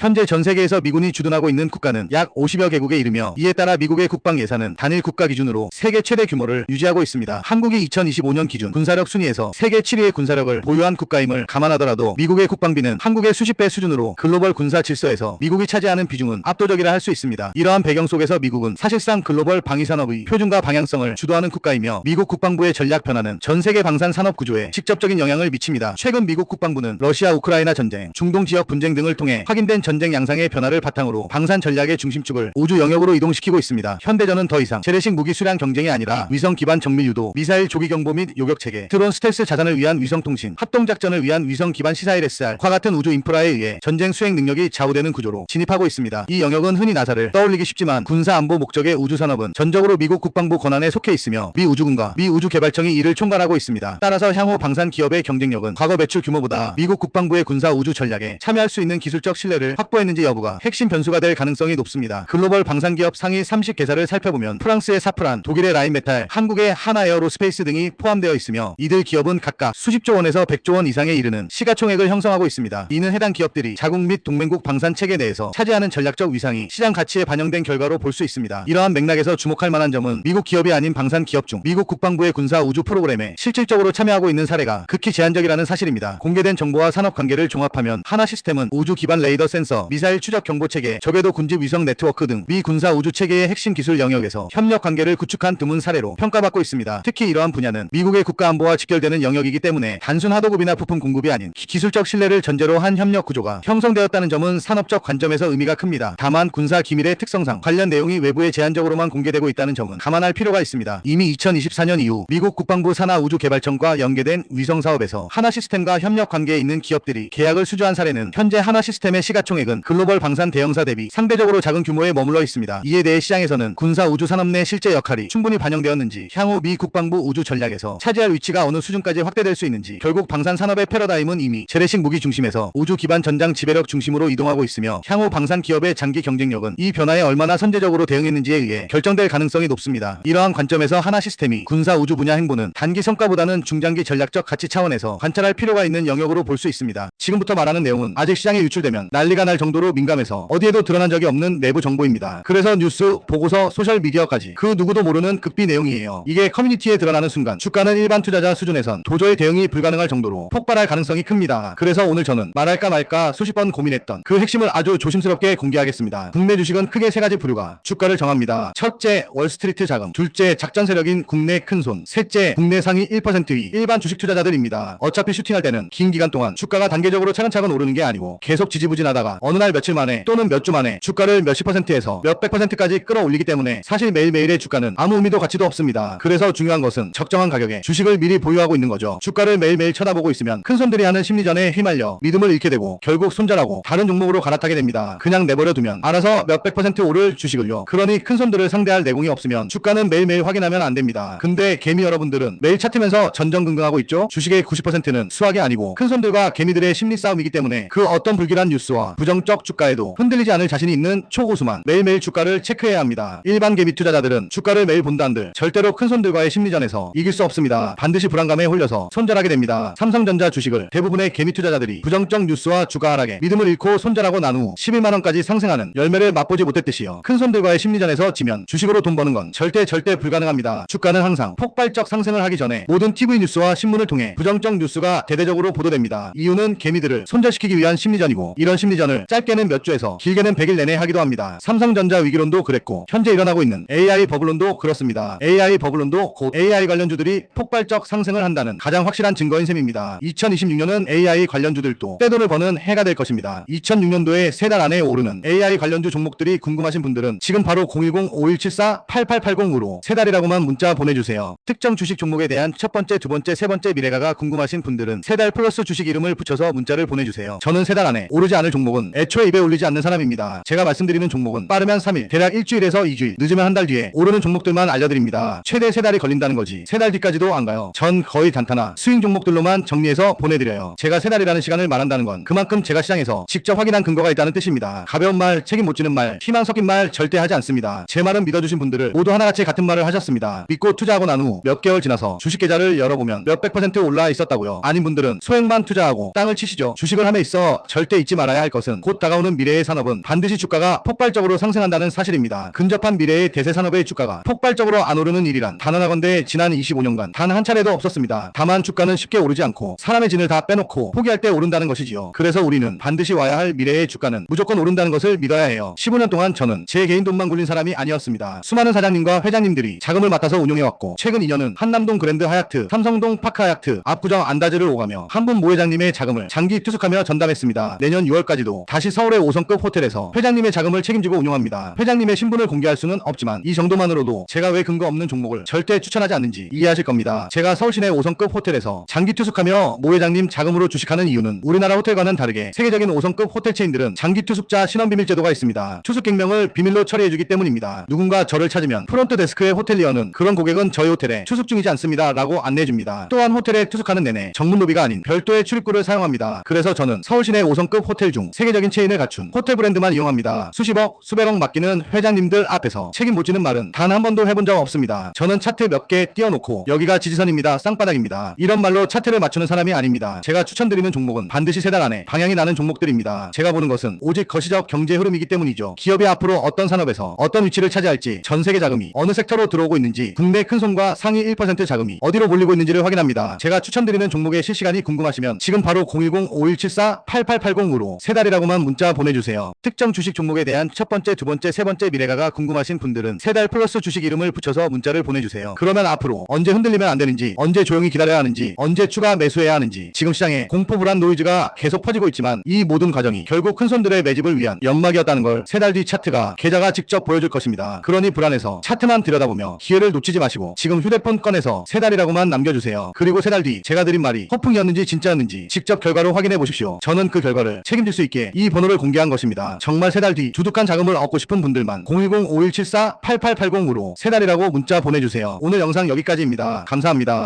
현재 전 세계에서 미군이 주둔하고 있는 국가는 약 50여 개국에 이르며 이에 따라 미국의 국방 예산은 단일 국가 기준으로 세계 최대 규모를 유지하고 있습니다. 한국이 2025년 기준 군사력 순위에서 세계 7위의 군사력을 보유한 국가임을 감안하더라도 미국의 국방비는 한국의 수십 배 수준으로 글로벌 군사 질서에서 미국이 차지하는 비중은 압도적이라 할 수 있습니다. 이러한 배경 속에서 미국은 사실상 글로벌 방위산업의 표준과 방향성을 주도하는 국가이며 미국 국방부의 전략 변화는 전 세계 방산 산업 구조에 직접적인 영향을 미칩니다. 최근 미국 국방부는 러시아 우크라이나 전쟁, 중동 지역 분쟁 등을 통해 확인된 전쟁 양상의 변화를 바탕으로 방산 전략의 중심축을 우주 영역으로 이동시키고 있습니다. 현대전은 더 이상 재래식 무기 수량 경쟁이 아니라 위성 기반 정밀 유도, 미사일 조기 경보 및 요격 체계, 드론 스텔스 자산을 위한 위성 통신, 합동 작전을 위한 위성 기반 시사일 SR과 같은 우주 인프라에 의해 전쟁 수행 능력이 좌우되는 구조로 진입하고 있습니다. 이 영역은 흔히 나사를 떠올리기 쉽지만 군사 안보 목적의 우주 산업은 전적으로 미국 국방부 권한에 속해 있으며 미 우주군과 미 우주개발청이 이를 총괄하고 있습니다. 따라서 향후 방산 기업의 경쟁력은 과거 매출 규모보다 미국 국방부의 군사 우주 전략에 참여할 수 있는 기술적 신뢰를 확보했는지 여부가 핵심 변수가 될 가능성이 높습니다. 글로벌 방산 기업 상위 30개사를 살펴보면 프랑스의 사프란, 독일의 라인메탈, 한국의 하나에어로스페이스 등이 포함되어 있으며 이들 기업은 각각 수십조 원에서 100조 원 이상에 이르는 시가총액을 형성하고 있습니다. 이는 해당 기업들이 자국 및 동맹국 방산 체계 내에서 차지하는 전략적 위상이 시장 가치에 반영된 결과로 볼 수 있습니다. 이러한 맥락에서 주목할 만한 점은 미국 기업이 아닌 방산 기업 중 미국 국방부의 군사 우주 프로그램에 실질적으로 참여하고 있는 사례가 극히 제한적이라는 사실입니다. 공개된 정보와 산업 관계를 종합하면 하나 시스템은 우주 기반 레이더 센서, 미사일 추적 경보 체계, 저궤도 군집 위성 네트워크 등 미 군사 우주 체계의 핵심 기술 영역에서 협력 관계를 구축한 드문 사례로 평가받고 있습니다. 특히 이러한 분야는 미국의 국가 안보와 직결되는 영역이기 때문에 단순 하도급이나 부품 공급이 아닌 기술적 신뢰를 전제로 한 협력 구조가 형성되었다는 점은 산업적 관점에서 의미가 큽니다. 다만 군사 기밀의 특성상 관련 내용이 외부에 제한적으로만 공개되고 있다는 점은 감안할 필요가 있습니다. 이미 2024년 이후 미국 국방부 산하우주개발청과 연계된 위성 사업에서 하나 시스템과 협력 관계에 있는 기업들이 계약을 수주한 사례는 현재 하나 시스템의 시가총액은 글로벌 방산 대형사 대비 상대적으로 작은 규모에 머물러 있습니다. 이에 대해 시장에서는 군사 우주 산업 내 실제 역할이 충분히 반영되었는지, 향후 미 국방부 우주 전략에서 차지할 위치가 어느 수준까지 확대될 수 있는지, 결국 방산 산업의 패러다임은 이미 재래식 무기 중심에서 우주 기반 전장 지배력 중심으로 이동하고 있으며 향후 방산 기업의 장기 경쟁력은 이 변화에 얼마나 선제적으로 대응했는지에 의해 결정될 가능성이 높습니다. 이러한 관점에서 하나 시스템이 군사 우주 분야 행보는 단기 성과보다는 중장기 전략적 가치 차원에서 관찰할 필요가 있는 영역으로 볼 수 있습니다. 지금부터 말하는 내용은 아직 시장에 유출되면 난리가 날 정도로 민감해서 어디에도 드러난 적이 없는 내부 정보입니다. 그래서 뉴스, 보고서, 소셜미디어까지 그 누구도 모르는 극비 내용이에요. 이게 커뮤니티에 드러나는 순간 주가는 일반 투자자 수준에선 도저히 대응이 불가능할 정도로 폭발할 가능성이 큽니다. 그래서 오늘 저는 말할까 말까 수십 번 고민했던 그 핵심을 아주 조심스럽게 공개하겠습니다. 국내 주식은 크게 세 가지 부류가 주가를 정합니다. 첫째, 월스트리트 자금. 둘째, 작전 세력인 국내 큰손. 셋째, 국내 상위 1%의 일반 주식 투자자들입니다. 어차피 슈팅할 때는 긴 기간 동안 주가가 단계적으로 차근차근 오르는 게 아니고 계속 지지부진하다가 어느 날 며칠 만에 또는 몇 주 만에 주가를 몇십 %에서 몇백 %까지 끌어올리기 때문에 사실 매일매일의 주가는 아무 의미도 가치도 없습니다. 그래서 중요한 것은 적정한 가격에 주식을 미리 보유하고 있는 거죠. 주가를 매일매일 쳐다보고 있으면 큰손들이 하는 심리전에 휘말려 믿음을 잃게 되고 결국 손절하고 다른 종목으로 갈아타게 됩니다. 그냥 내버려 두면 알아서 몇백 % 오를 주식을요. 그러니 큰손들을 상대할 내공이 없으면 주가는 매일매일 확인하면 안 됩니다. 근데 개미 여러분들은 매일 차트면서 전전긍긍하고 있죠. 주식의 90%는 수학이 아니고 큰손들과 개미들의 심리 싸움이기 때문에 그 어떤 불길한 뉴스와 부정적 주가에도 흔들리지 않을 자신이 있는 초고수만 매일매일 주가를 체크해야 합니다. 일반 개미 투자자들은 주가를 매일 본다 한들 절대로 큰손들과의 심리전에서 이길 수 없습니다. 반드시 불안감에 홀려서 손절하게 됩니다. 삼성전자 주식을 대부분의 개미 투자자들이 부정적 뉴스와 주가 하락에 믿음을 잃고 손절하고 난 후 11만원까지 상승하는 열매를 맛보지 못했듯이요. 큰손들과의 심리전에서 지면 주식으로 돈 버는 건 절대 불가능합니다. 주가는 항상 폭발적 상승을 하기 전에 모든 TV 뉴스와 신문을 통해 부정적 뉴스가 대대적으로 보도됩니다. 이유는 개미들을 손절시키기 위한 심리전이고, 이런 심리전을 짧게는 몇 주에서 길게는 100일 내내 하기도 합니다. 삼성전자 위기론도 그랬고 현재 일어나고 있는 AI 버블론도 그렇습니다. AI 버블론도 곧 AI 관련주들이 폭발적 상승을 한다는 가장 확실한 증거인 셈입니다. 2026년은 AI 관련주들도 떼돈을 버는 해가 될 것입니다. 2006년도에 3달 안에 오르는 AI 관련주 종목들이 궁금하신 분들은 지금 바로 010-5174-8880으로 3달이라고만 문자 보내주세요. 특정 주식 종목에 대한 첫 번째, 두 번째, 세 번째 미래가가 궁금하신 분들은 3달 플러스 주식 이름을 붙여서 문자를 보내주세요. 저는 3달 안에 오르지 않을 종목은 애초에 입에 올리지 않는 사람입니다. 제가 말씀드리는 종목은 빠르면 3일, 대략 일주일에서 2주일, 늦으면 한 달 뒤에 오르는 종목들만 알려드립니다. 최대 3달이 걸린다는 거지 3달 뒤까지도 안 가요. 전 거의 단타나 스윙 종목들로만 정리해서 보내드려요. 제가 3달이라는 시간을 말한다는 건 그만큼 제가 시장에서 직접 확인한 근거가 있다는 뜻입니다. 가벼운 말, 책임 못 지는 말, 희망 섞인 말 절대 하지 않습니다. 제 말은 믿어주신 분들을 모두 하나같이 같은 말을 하셨습니다. 믿고 투자하고 난 후 몇 개월 지나서 주식 계좌를 열어보면 몇백 % 올라 있었다고요. 아닌 분들은 소액만 투자하고 땅을 치시죠. 주식을 함에 있어 절대 잊지 말아야 할 것은 것은 곧 다가오는 미래의 산업은 반드시 주가가 폭발적으로 상승한다는 사실입니다. 근접한 미래의 대세 산업의 주가가 폭발적으로 안 오르는 일이란 단언하건대 지난 25년간 단 한 차례도 없었습니다. 다만 주가는 쉽게 오르지 않고 사람의 진을 다 빼놓고 포기할 때 오른다는 것이지요. 그래서 우리는 반드시 와야 할 미래의 주가는 무조건 오른다는 것을 믿어야 해요. 15년 동안 저는 제 개인 돈만 굴린 사람이 아니었습니다. 수많은 사장님과 회장님들이 자금을 맡아서 운용해왔고 최근 2년은 한남동 그랜드 하얏트, 삼성동 파크 하얏트, 압구정 안다즈를 오가며 한 분 모 회장님의 자금을 장기 투숙하며 전담했습니다. 내년 6월까지도 다시 서울의 5성급 호텔에서 회장님의 자금을 책임지고 운용합니다. 회장님의 신분을 공개할 수는 없지만 이 정도만으로도 제가 왜 근거 없는 종목을 절대 추천하지 않는지 이해하실 겁니다. 제가 서울시내 5성급 호텔에서 장기 투숙하며 모 회장님 자금으로 주식하는 이유는 우리나라 호텔과는 다르게 세계적인 5성급 호텔 체인들은 장기 투숙자 신원비밀 제도가 있습니다. 투숙 갱명을 비밀로 처리해주기 때문입니다. 누군가 저를 찾으면 프론트 데스크의 호텔리어는 그런 고객은 저희 호텔에 투숙 중이지 않습니다 라고 안내해줍니다. 또한 호텔에 투숙하는 내내 정문 로비가 아닌 별도의 출입구를 사용합니다. 그래서 저는 서울시내 5성급 호텔 중 세계적인 체인을 갖춘 호텔 브랜드만 이용합니다. 수십억 수백억 맡기는 회장님들 앞에서 책임 못 지는 말은 단 한 번도 해본 적 없습니다. 저는 차트 몇 개 띄워놓고 여기가 지지선입니다, 쌍바닥입니다, 이런 말로 차트를 맞추는 사람이 아닙니다. 제가 추천드리는 종목은 반드시 3달 안에 방향이 나는 종목들입니다. 제가 보는 것은 오직 거시적 경제 흐름이기 때문이죠. 기업이 앞으로 어떤 산업에서 어떤 위치를 차지할지, 전 세계 자금이 어느 섹터로 들어오고 있는지, 국내 큰손과 상위 1% 자금이 어디로 몰리고 있는지를 확인합니다. 제가 추천드리는 종목의 실시간이 궁금하시면 지금 바로 010-5174-8880으로 3달이라고만 문자 보내주세요. 특정 주식 종목에 대한 첫 번째, 두 번째, 세 번째 미래가가 궁금하신 분들은 3달 플러스 주식 이름을 붙여서 문자를 보내주세요. 그러면 앞으로 언제 흔들리면 안 되는지, 언제 조용히 기다려야 하는지, 언제 추가 매수해야 하는지, 지금 시장에 공포 불안 노이즈가 계속 퍼지고 있지만 이 모든 과정이 결국 큰손들의 매집을 위한 연막이었다는 걸 3달 뒤 차트가 계좌가 직접 보여줄 것입니다. 그러니 불안해서 차트만 들여다보며 기회를 놓치지 마시고 지금 휴대폰 꺼내서 3달이라고만 남겨주세요. 그리고 3달 뒤 제가 드린 말이 허풍이었는지 진짜였는지 직접 결과로 확인해 보십시오. 저는 그 결과를 책임질 수 있게 이 번호를 공개한 것입니다. 정말 3달 뒤 두둑한 자금을 얻고 싶은 분들만 010-5174-8880으로 3달이라고 문자 보내주세요. 오늘 영상 여기까지입니다. 감사합니다.